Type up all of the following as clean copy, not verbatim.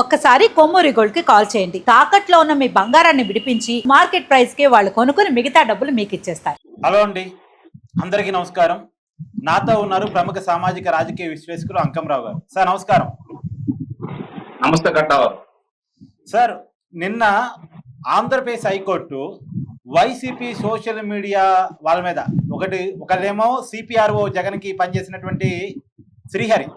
ఒక్కసారి కొమ్మూరి గోల్డ్ కి కాల్ చేయండి. తాకట్లో ఉన్న మీ బంగారాన్ని విడిపించి మార్కెట్ ప్రైస్ కి వాళ్ళు కొనుక్కుని మిగతా డబ్బులు మీకు ఇచ్చేస్తారు. హలో అండి, అందరికీ నమస్కారం. నాతో ఉన్నారు ప్రముఖ సామాజిక రాజకీయ విశ్లేషకులు అంకంరావు గారు. సార్ నమస్కారం. నమస్తే కట్టావా సార్, నిన్న Andhra Pradesh high court YCP social media వాళ్ళ మీద ఒకరేమో సిపిఆర్ఓ జగన్ కి పనిచేసినటువంటి శ్రీహరి,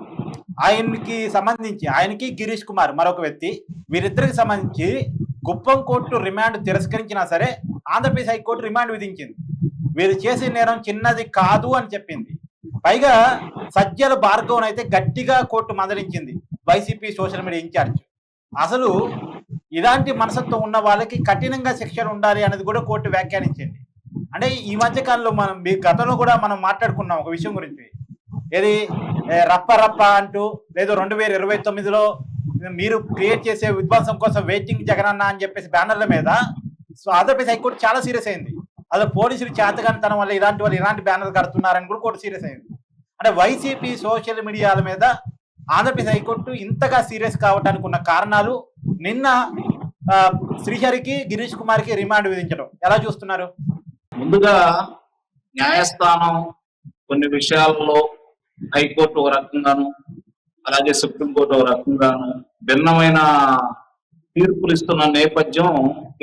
ఆయనకి గిరీష్ కుమార్ మరొక వ్యక్తి, వీరిద్దరికి సంబంధించి కుప్పం కోర్టు రిమాండ్ తిరస్కరించినా సరే ఆంధ్రప్రదేశ్ హైకోర్టు రిమాండ్ విధించింది. వీరు చేసే నేరం చిన్నది కాదు అని చెప్పింది. పైగా సజ్జల భార్గవ్ అయితే గట్టిగా కోర్టు మందలించింది, వైసీపీ సోషల్ మీడియా ఇన్ఛార్జ్. అసలు ఇలాంటి మనసత్వం ఉన్న వాళ్ళకి కఠినంగా శిక్షలు ఉండాలి అనేది కూడా కోర్టు వ్యాఖ్యానించింది. అంటే ఈ మధ్య కాలంలో గతంలో కూడా మనం మాట్లాడుకున్నాం ఒక విషయం గురించి, ఏది రప్ప అంటూ, లేదు 2029లో మీరు క్రియేట్ చేసే విధ్వంసం కోసం వెయిటింగ్ జగనన్న అని చెప్పేసి బ్యానర్ల మీద ఆంధ్రప్రదేశ్ హైకోర్టు చాలా సీరియస్ అయింది. అసలు పోలీసులు చేతగానితనం వల్ల ఇలాంటి బ్యానర్లు కడుతున్నారని కూడా కోర్టు సీరియస్ అయింది. అంటే వైసీపీ సోషల్ మీడియాల మీద ఆంధ్రప్రదేశ్ హైకోర్టు ఇంతగా సీరియస్ కావడానికి ఉన్న కారణాలు, నిన్న శ్రీహరికి గిరీష్ కుమార్కి రిమాండ్ విధించడం ఎలా చూస్తున్నారు? ముందుగా న్యాయస్థానం కొన్ని విషయాల్లో హైకోర్టు ఒక రకంగాను, అలాగే సుప్రీంకోర్టు ఒక రకంగాను భిన్నమైన తీర్పులు ఇస్తున్న నేపథ్యం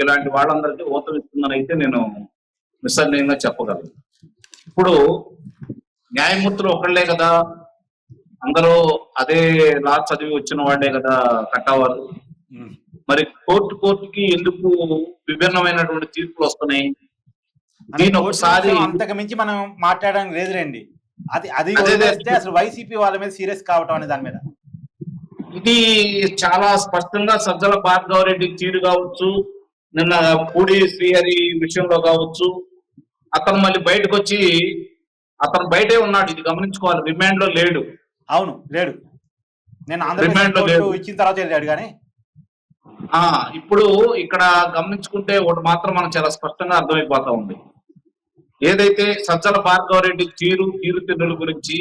ఇలాంటి వాళ్ళందరికీ ఊతమిస్తుందని అయితే నేను నిస్సందేహంగా చెప్పగలను. ఇప్పుడు న్యాయమూర్తులు ఒకళ్లే కదా, అందరూ అదే లా చదివి వచ్చిన వాళ్ళే కదా కట్టవారు. మరి కోర్టుకి ఎందుకు విభిన్నమైనటువంటి తీర్పులు వస్తున్నాయి? దీని ఒకసారి అంతకు మించి మనం మాట్లాడడానికి లేదులేండి. అది అసలు వైసీపీ వాళ్ళ మీద సీరియస్ కావటం అనే దాని మీద ఇది చాలా స్పష్టంగా సజ్జల భార్గవ్ రెడ్డి తీరు కావచ్చు, నిన్న పూడి శ్రీహరి విషయంలో కావచ్చు, అతను మళ్ళీ బయటకు వచ్చి అతను బయటే ఉన్నాడు, ఇది గమనించుకోవాలి. రిమాండ్ లో లేడు. అవును, లేడు. నేను ఆంధ్రప్రదేశ్ ఇచ్చిన తర్వాత వెళ్ళాడు. కానీ ఇప్పుడు ఇక్కడ గమనించుకుంటే ఒకటి మాత్రం మనం చాలా స్పష్టంగా అర్థమైపోతా ఉంది. ఏదైతే సజ్జల భార్గవ రెడ్డి తీరుతెన్నుల గురించి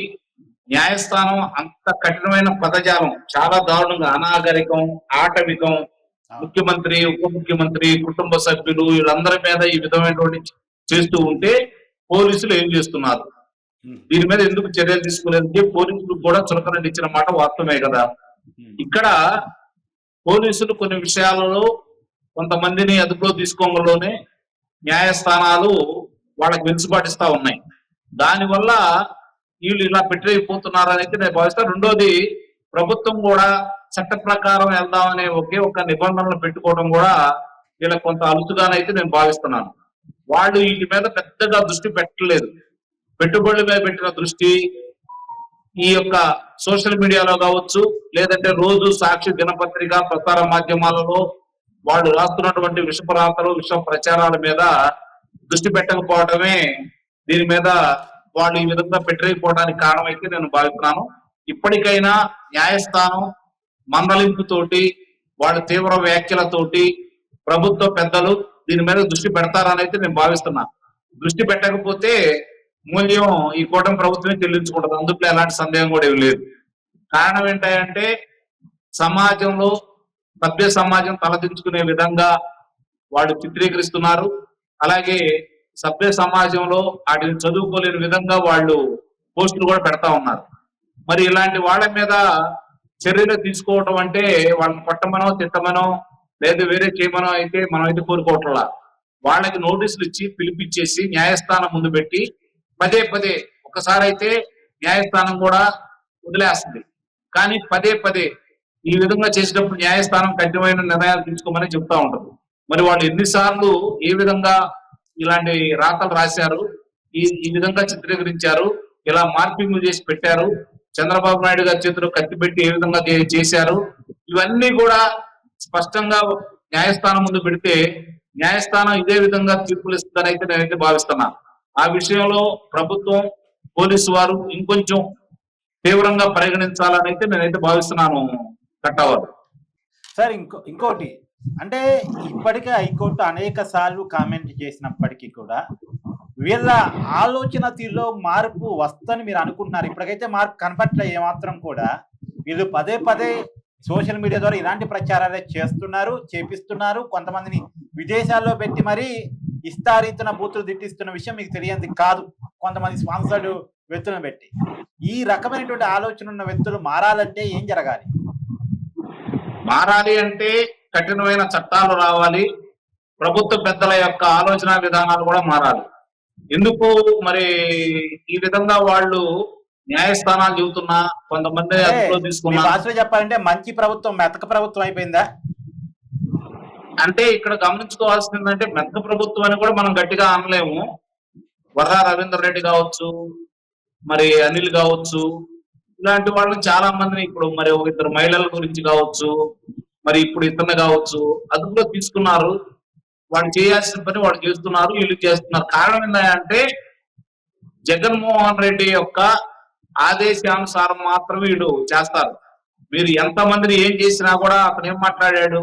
న్యాయస్థానం అంత కఠినమైన పదజాలం, చాలా దారుణంగా అనాగరికం, ఆటవికం, ముఖ్యమంత్రి, ఉప ముఖ్యమంత్రి, కుటుంబ సభ్యులు వీళ్ళందరి మీద ఈ విధమైనటువంటి చేస్తూ ఉంటే పోలీసులు ఏం చేస్తున్నారు, దీని మీద ఎందుకు చర్యలు తీసుకోలేదంటే పోలీసులు కూడా చులకన ఇచ్చిన మాట వాస్తవమే కదా. ఇక్కడ పోలీసులు కొన్ని విషయాలలో కొంతమందిని అదుపులో తీసుకోవడంలోనే న్యాయస్థానాలు వాళ్ళకి వెలుసుబాటిస్తా ఉన్నాయి. దానివల్ల వీళ్ళు ఇలా పెట్టిపోతున్నారని అయితే నేను భావిస్తాను. రెండోది, ప్రభుత్వం కూడా చట్ట ప్రకారం వెళ్దామనే ఒక నిబంధనలు పెట్టుకోవడం కూడా వీళ్ళకి కొంత అలుసుగానైతే నేను భావిస్తున్నాను. వాళ్ళు వీటి మీద పెద్దగా దృష్టి పెట్టలేదు. పెట్టుబడుల మీద పెట్టిన దృష్టి ఈ యొక్క సోషల్ మీడియాలో కావచ్చు, లేదంటే రోజు సాక్షి దినపత్రిక ప్రసార మాధ్యమాలలో వాళ్ళు రాస్తున్నటువంటి విషపరాతలు, విష ప్రచారాల మీద దృష్టి పెట్టకపోవడమే దీని మీద వాళ్ళు ఈ విధంగా పెట్టలేకపోవడానికి కారణమైతే నేను భావిస్తున్నాను. ఇప్పటికైనా న్యాయస్థానం మందలింపుతోటి, వాళ్ళ తీవ్ర వ్యాఖ్యలతోటి ప్రభుత్వ పెద్దలు దీని మీద దృష్టి పెడతారని అయితే నేను భావిస్తున్నాను. దృష్టి పెట్టకపోతే మూల్యం ఈ కూటమి ప్రభుత్వమే చెల్లించుకుంటుంది, అందులో ఎలాంటి సందేహం కూడా ఏమి లేదు. కారణం ఏంటంటే సమాజంలో సభ్య సమాజం తలదించుకునే విధంగా వాళ్ళు చిత్రీకరిస్తున్నారు. అలాగే సభ్య సమాజంలో వాటిని చదువుకోలేని విధంగా వాళ్ళు పోస్టులు కూడా పెడతా ఉన్నారు. మరి ఇలాంటి వాళ్ళ మీద చర్యలు తీసుకోవటం అంటే వాళ్ళని కొట్టమనో తిట్టమనో లేదా వేరే చేయమనో అయితే మనం అయితే కోరుకోవట్లా. వాళ్ళకి నోటీసులు ఇచ్చి పిలిపించేసి న్యాయస్థానం ముందు పెట్టి పదే ఒకసారి అయితే న్యాయస్థానం కూడా వదిలేస్తుంది. కానీ పదే ఈ విధంగా చేసేటప్పుడు న్యాయస్థానం కఠినమైన నిర్ణయాలు తీసుకోమని చెప్తా ఉంటారు. మరి వాళ్ళు ఎన్నిసార్లు ఏ విధంగా ఇలాంటి రాతలు రాశారు, ఈ విధంగా చిత్రీకరించారు, ఇలా మార్పింగ్లు చేసి పెట్టారు, చంద్రబాబు నాయుడు గారి చేతిలో కత్తి పెట్టి ఏ విధంగా చేశారు, ఇవన్నీ కూడా స్పష్టంగా న్యాయస్థానం ముందు పెడితే న్యాయస్థానం ఇదే విధంగా తీర్పులు ఇస్తుందని అయితే నేనైతే భావిస్తున్నాను. ఆ విషయంలో ప్రభుత్వం, పోలీసు వారు ఇంకొంచెం తీవ్రంగా పరిగణించాలని అయితే నేనైతే భావిస్తున్నాను కట్టవారు. సార్, ఇంకోటి అంటే ఇప్పటికే హైకోర్టు అనేక సార్లు కామెంట్ చేసినప్పటికీ కూడా వీళ్ళ ఆలోచన తీరులో మార్పు వస్తుందని మీరు అనుకుంటున్నారు? ఇప్పటికైతే మార్పు కనపట్లే ఏమాత్రం కూడా. వీళ్ళు పదే సోషల్ మీడియా ద్వారా ఇలాంటి ప్రచారాలే చేస్తున్నారు, చేపిస్తున్నారు. కొంతమందిని విదేశాల్లో పెట్టి మరీ ఇస్తారీతున్న బూతులు తిట్టిస్తున్న విషయం మీకు తెలియంది కాదు. కొంతమంది స్పాన్సర్డ్ వ్యక్తులను పెట్టి ఈ రకమైనటువంటి ఆలోచన ఉన్న వ్యక్తులు మారాలంటే ఏం జరగాలి? మారాలి అంటే కఠినమైన చట్టాలు రావాలి, ప్రభుత్వ పెద్దల యొక్క ఆలోచన విధానాలు కూడా మారాలి. ఎందుకు మరి ఈ విధంగా వాళ్ళు న్యాయస్థానాలు చెబుతున్నా కొంతమంది అదుపులో మీ తీసుకున్నా భాషలో చెప్పాలంటే మంచి ప్రభుత్వం మెతక ప్రభుత్వం అయిపోయిందా? అంటే ఇక్కడ గమనించుకోవాల్సింది ఏంటంటే మెత్త ప్రభుత్వం అని కూడా మనం గట్టిగా అనలేము. వర్రా రవీందర్ రెడ్డి కావచ్చు, మరి అనిల్ కావచ్చు, ఇలాంటి వాళ్ళు చాలా మందిని ఇప్పుడు మరి ఒక ఇద్దరు మహిళల గురించి కావచ్చు, మరి ఇప్పుడు ఇతను కావచ్చు అదుపులో తీసుకున్నారు. వాళ్ళు చేయాల్సిన పని వాళ్ళు చేస్తున్నారు, వీళ్ళు చేస్తున్నారు. కారణం ఏంటంటే జగన్మోహన్ రెడ్డి యొక్క ఆదేశానుసారం మాత్రమే వీళ్ళు చేస్తారు. మీరు ఎంతమందిని ఏం చేసినా కూడా అతను ఏం మాట్లాడాడు,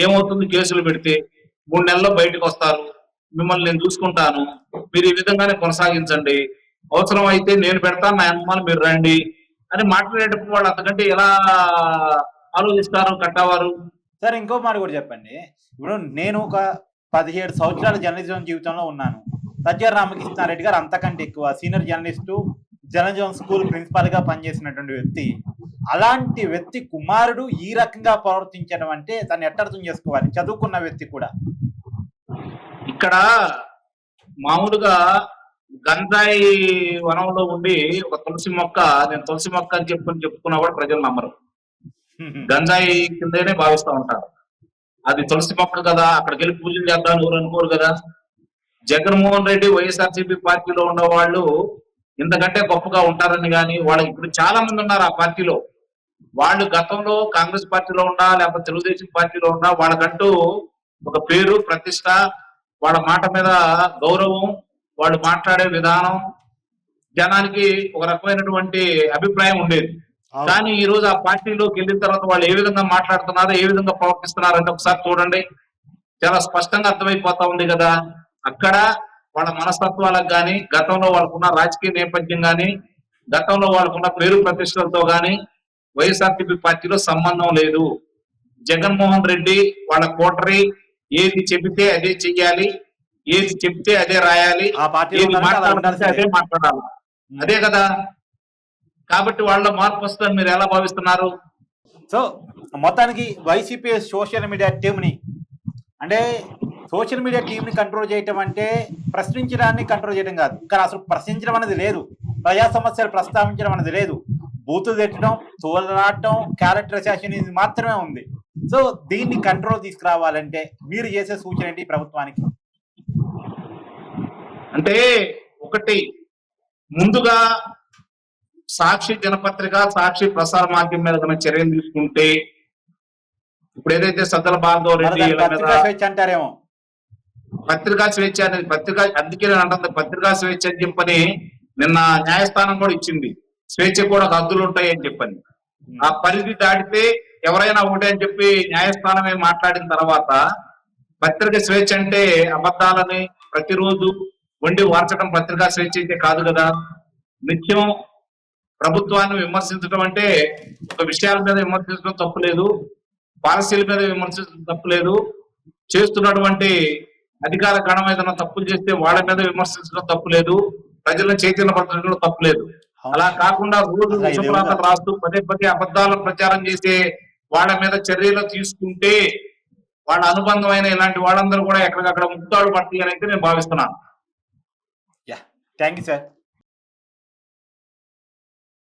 ఏమవుతుంది కేసులు పెడితే 3 నెలల్లో బయటకు వస్తారు, మిమ్మల్ని నేను చూసుకుంటాను, మీరు ఈ విధంగానే కొనసాగించండి, అవసరం అయితే నేను పెడతాను, నా అమ్మాయిలు మీరు రండి అని మాట్లాడేటప్పుడు వాళ్ళు అంతకంటే ఎలా ఆలోచిస్తారు కట్టవారు? సరే, ఇంకో మాట కూడా చెప్పండి. ఇప్పుడు నేను ఒక 17 సంవత్సరాల జర్నలిజం జీవితంలో ఉన్నాను. సజ్జల రామకృష్ణారెడ్డి గారు అంతకంటే ఎక్కువ senior journalist, journalism school principal గా పనిచేసినటువంటి వ్యక్తి. అలాంటి వ్యక్తి కుమారుడు ఈ రకంగా ప్రవర్తించడం అంటే తను ఎట్ట అర్థం చేసుకోవాలి? చదువుకున్న వ్యక్తి కూడా. ఇక్కడ మామూలుగా గంజాయి వనంలో ఉండి ఒక తులసి మొక్క, నేను తులసి మొక్క అని చెప్పుకున్నా కూడా ప్రజలు నమ్మరు. గంజాయి కిందనే భావిస్తూ ఉంటారు. అది తులసి మొక్క కదా, అక్కడికి వెళ్ళి పూజలు చేద్దాం ఎవరు అనుకోరు కదా. జగన్మోహన్ రెడ్డి వైఎస్ఆర్సీపీ పార్టీలో ఉన్న వాళ్ళు ఇంతకంటే గొప్పగా ఉంటారని కానీ, వాళ్ళకి ఇప్పుడు చాలా మంది ఉన్నారు ఆ పార్టీలో. వాళ్ళు గతంలో కాంగ్రెస్ పార్టీలో ఉన్నా లేకపోతే తెలుగుదేశం పార్టీలో ఉన్నా వాళ్ళకంటూ ఒక పేరు, ప్రతిష్ట, వాళ్ళ మాట మీద గౌరవం, వాళ్ళు మాట్లాడే విధానం జనానికి ఒక రకమైనటువంటి అభిప్రాయం ఉండేది. కానీ ఈ రోజు ఆ పార్టీలోకి వెళ్ళిన తర్వాత వాళ్ళు ఏ విధంగా మాట్లాడుతున్నారో, ఏ విధంగా ప్రవర్తిస్తున్నారంటే ఒకసారి చూడండి, చాలా స్పష్టంగా అర్థమైపోతా ఉంది కదా. అక్కడ వాళ్ళ మనస్తత్వాలకు కానీ, గతంలో వాళ్ళకున్న రాజకీయ నేపథ్యం కానీ, గతంలో వాళ్ళకున్న పేరు ప్రతిష్టలతో కానీ వైఎస్ఆర్సీపీ పార్టీలో సంబంధం లేదు. జగన్మోహన్ రెడ్డి వాళ్ళ కోటరీ, ఏది చెబితే అదే చెయ్యాలి, ఏది చెప్తే అదే రాయాలి, ఏది మాట్లాడాలంటే అదే మాట్లాడాలి, అదే కదా. కాబట్టి వాళ్ళ మార్పు వస్తుందని మీరు ఎలా భావిస్తున్నారు? సో మొత్తానికి వైసీపీ సోషల్ మీడియా టీంని, అంటే సోషల్ మీడియా టీంని కంట్రోల్ చేయటం అంటే ప్రశ్నించడాన్ని కంట్రోల్ చేయడం కాదు. కానీ అసలు ప్రశ్నించడం అనేది లేదు, ప్రజా సమస్యలు ప్రస్తావించడం అనేది లేదు. బూతులు తెట్టడం, తోలనాటం, క్యారెక్టర్ అసాసినేషన్ ఇది మాత్రమే ఉంది. సో దీన్ని కంట్రోల్ తీసుకురావాలంటే మీరు చేసే సూచన ఏంటి ప్రభుత్వానికి? అంటే ఒకటి, ముందుగా సాక్షి దినపత్రిక, సాక్షి ప్రసార మాధ్యమం మీద కనుక చర్యలు తీసుకుంటే, ఇప్పుడు ఏదైతే సజ్జల భార్గవ రెడ్డి అంటారేమో పత్రికా స్వేచ్ఛ అనేది, అందుకే నేను అంటుంది పత్రికా స్వేచ్ఛ అని చెప్పని నిన్న న్యాయస్థానం కూడా ఇచ్చింది. స్వేచ్ఛ కూడా హద్దులు ఉంటాయి అని చెప్పని. ఆ పరిధి దాటితే ఎవరైనా ఒకటే అని చెప్పి న్యాయస్థానమే మాట్లాడిన తర్వాత, పత్రిక స్వేచ్ఛ అంటే అబద్ధాలని ప్రతిరోజు వండి వార్చడం పత్రికా స్వేచ్ఛ అయితే కాదు కదా. నిత్యం ప్రభుత్వాన్ని విమర్శించడం అంటే ఒక విషయాల మీద విమర్శించడం తప్పులేదు, పాలసీల మీద విమర్శించడం తప్పులేదు, చేస్తున్నటువంటి అధికార గణం ఏదైనా తప్పులు చేస్తే వాళ్ళ మీద విమర్శించడం తప్పులేదు, ప్రజలను చైతన్యపరచడం తప్పులేదు. అలా కాకుండా రోజు విషప్రాంతం రాస్తూ పదే పదే అబద్ధాలను ప్రచారం చేసే వాళ్ళ మీద చర్యలు తీసుకుంటే వాళ్ళ అనుబంధమైన ఇలాంటి వాళ్ళందరూ కూడా ఎక్కడికక్కడ ముక్తాడు పడతాయి అని అయితే నేను భావిస్తున్నాను. Thank you sir.